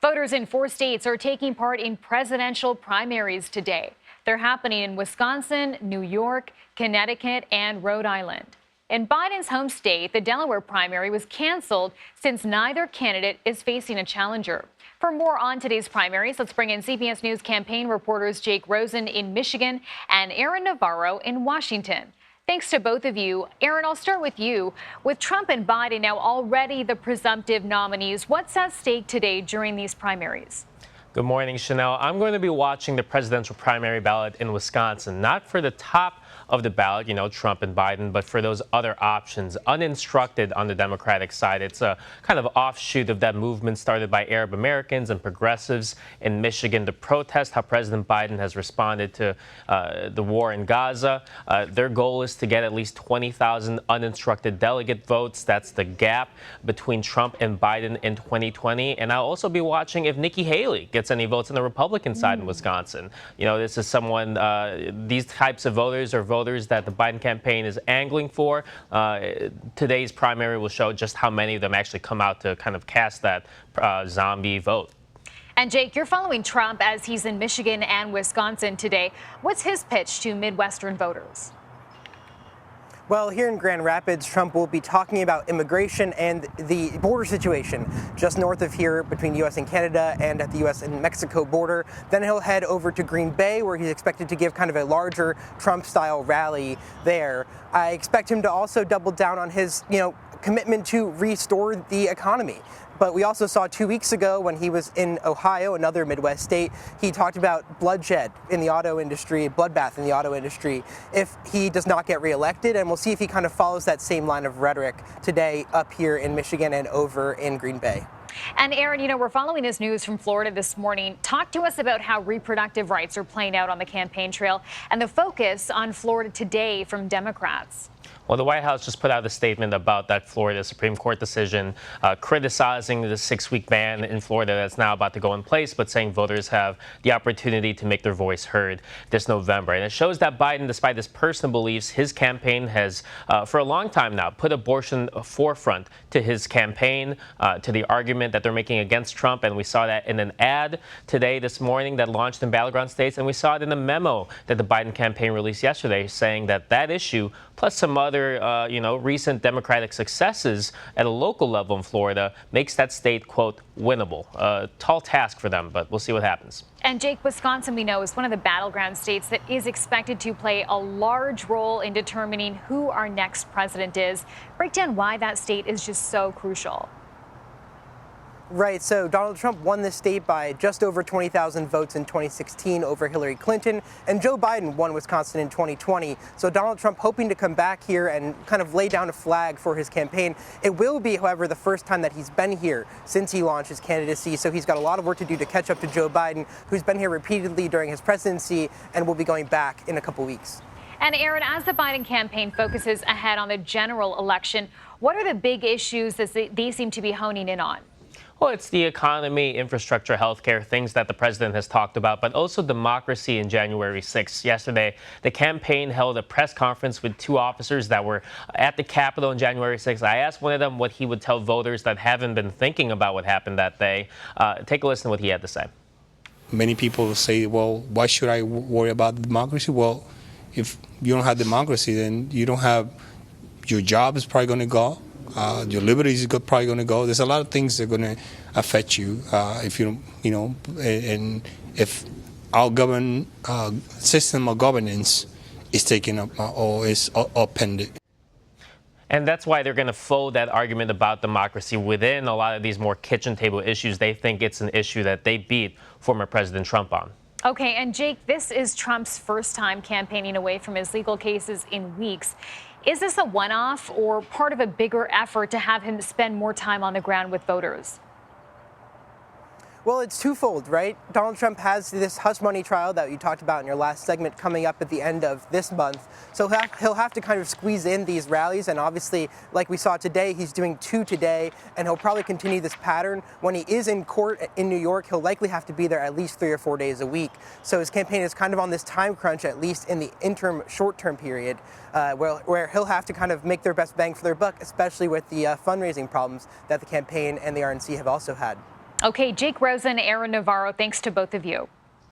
Voters in 4 states are taking part in presidential primaries today. They're happening in Wisconsin, New York, Connecticut, and Rhode Island. In Biden's home state, the Delaware primary was canceled since neither candidate is facing a challenger. For more on today's primaries, let's bring in CBS News campaign reporters Jake Rosen in Michigan and Aaron Navarro in Washington. Thanks to both of you. Aaron, I'll start with you. With Trump and Biden now already the presumptive nominees, what's at stake today during these primaries? Good morning, Chanel. I'm going to be watching the presidential primary ballot in Wisconsin, not for the top of the ballot, Trump and Biden, but for those other options, uninstructed on the Democratic side. It's a kind of offshoot of that movement started by Arab Americans and progressives in Michigan to protest how President Biden has responded to the war in Gaza. Their goal is to get at least 20,000 uninstructed delegate votes. That's the gap between Trump and Biden in 2020. And I'll also be watching if Nikki Haley gets any votes on the Republican side in Wisconsin. This is someone, these types of voters are voters that the Biden campaign is angling for. Today's primary will show just how many of them actually come out to kind of cast that zombie vote. And Jake, you're following Trump as he's in Michigan and Wisconsin today. What's his pitch to Midwestern voters? Well, here in Grand Rapids, Trump will be talking about immigration and the border situation just north of here between U.S. and Canada and at the U.S. and Mexico border. Then he'll head over to Green Bay, where he's expected to give kind of a larger Trump-style rally there. I expect him to also double down on his, commitment to restore the economy. But we also saw 2 weeks ago when he was in Ohio, another Midwest state, he talked about bloodshed in the auto industry, bloodbath in the auto industry, if he does not get reelected. And we'll see if he kind of follows that same line of rhetoric today up here in Michigan and over in Green Bay. And Aaron, we're following this news from Florida this morning. Talk to us about how reproductive rights are playing out on the campaign trail and the focus on Florida today from Democrats. Well, the White House just put out a statement about that Florida Supreme Court decision, criticizing the 6-week ban in Florida that's now about to go in place, but saying voters have the opportunity to make their voice heard this November. And it shows that Biden, despite his personal beliefs, his campaign has, for a long time now, put abortion forefront to his campaign, to the argument that they're making against Trump. And we saw that in an ad today, this morning, that launched in Battleground states. And we saw it in a memo that the Biden campaign released yesterday, saying that that issue, plus some other recent Democratic successes at a local level in Florida, makes that state, quote, winnable. A tall task for them, but we'll see what happens. And Jake, Wisconsin, we know, is one of the battleground states that is expected to play a large role in determining who our next president is. Break down why that state is just so crucial. Right, so Donald Trump won this state by just over 20,000 votes in 2016 over Hillary Clinton, and Joe Biden won Wisconsin in 2020. So Donald Trump hoping to come back here and kind of lay down a flag for his campaign. It will be, however, the first time that he's been here since he launched his candidacy, so he's got a lot of work to do to catch up to Joe Biden, who's been here repeatedly during his presidency and will be going back in a couple weeks. And Aaron, as the Biden campaign focuses ahead on the general election, what are the big issues that they seem to be honing in on? Well, it's the economy, infrastructure, healthcare, things that the president has talked about, but also democracy in January 6th. Yesterday, the campaign held a press conference with 2 officers that were at the Capitol on January 6th. I asked one of them what he would tell voters that haven't been thinking about what happened that day. Take a listen to what he had to say. Many people say, well, why should I worry about democracy? Well, if you don't have democracy, then you don't have, your job is probably going to go. Your liberty is probably going to go. There's a lot of things that are going to affect you if you don't, and if our system of governance is taken up or is upended. And that's why they're going to fold that argument about democracy within a lot of these more kitchen table issues. They think it's an issue that they beat former President Trump on. Okay, and Jake, this is Trump's first time campaigning away from his legal cases in weeks. Is this a one-off or part of a bigger effort to have him spend more time on the ground with voters? Well, it's twofold, right? Donald Trump has this hush money trial that you talked about in your last segment coming up at the end of this month. So he'll have to kind of squeeze in these rallies. And obviously, like we saw today, he's doing 2 today. And he'll probably continue this pattern. When he is in court in New York, he'll likely have to be there at least 3 or 4 days a week. So his campaign is kind of on this time crunch, at least in the interim short-term period, where he'll have to kind of make their best bang for their buck, especially with the fundraising problems that the campaign and the RNC have also had. Okay, Jake Rosen, Aaron Navarro, thanks to both of you.